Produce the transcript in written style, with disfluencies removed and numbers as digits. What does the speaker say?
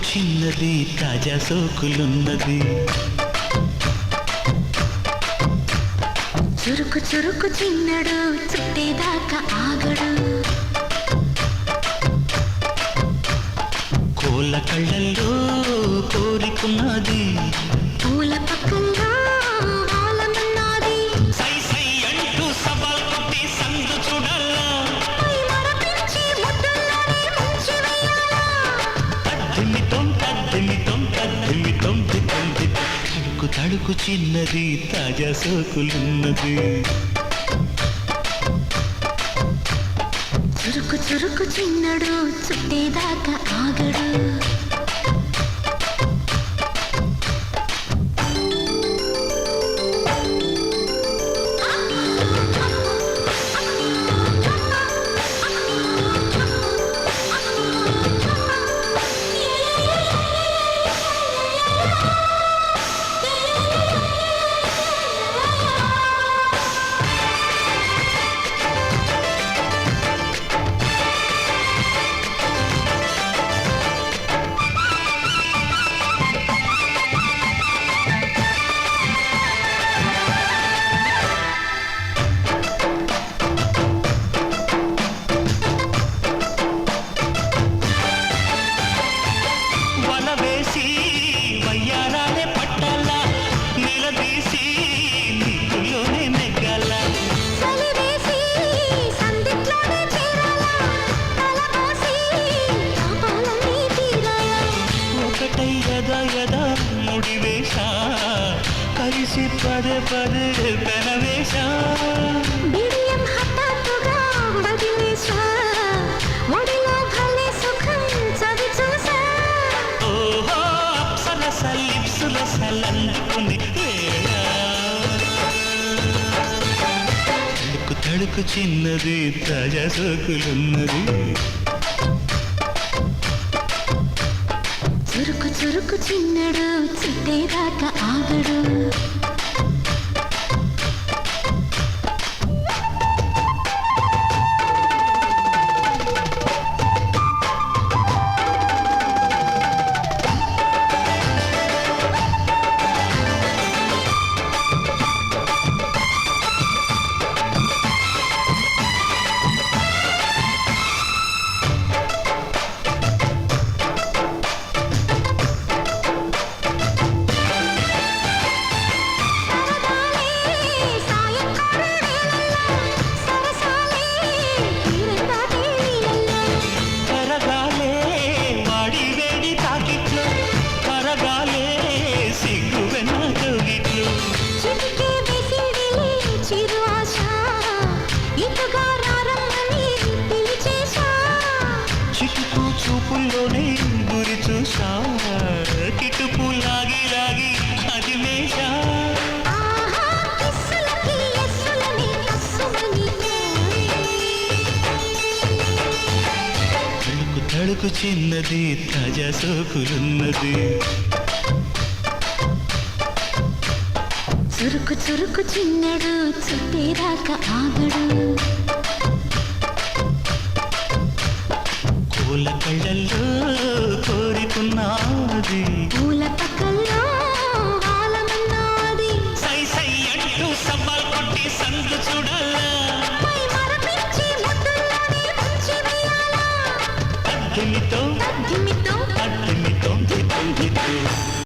చిన్నది తాజా సోకులున్నది చురుకు చురుకు చిన్నడు చుట్టేదాకా ఆగడు కోళ్ళ కళ్ళల్లో కోరికున్నది పూల పక్కల్లో ఆలమన్నది సై సై అంటూ సవాల్ కొట్టి సందు చూడాలా పై మరపించి ముద్దుల్లోనే ముంచి వేయాలా తద్దిమితోం తద్దిమితోం తద్దిమితోం తిత్తంది తడుకు తడుకు చిన్నది తాజా సోకులున్నది చురుకు చురుకు చిన్నడు చుట్టేదాకా ఆగడు కలిసి పదే పదే పెనవేశ బిడియం హఠాత్తుగా వదిలేశా ఒడిలో భలే సుఖం చవి చూసా ఓహో అప్సరస లిప్సుల సలందుకుని తడుకు తడుకు చిన్నది తాజా సోకులున్నది చురుకు చురుకు చిన్నడు చుట్టేదాకా ఆగడు చిటుకు చూపుల్లోనే గురి చూసా కిటుపు లాగి లాగి అది మేషా తడుకు తడుకు చిన్నది తాజా సోకులున్నది చురుకు చురుకు చిన్నడు చుట్టేదాకా ఆగడు కోళ్ళ కళ్ళల్లో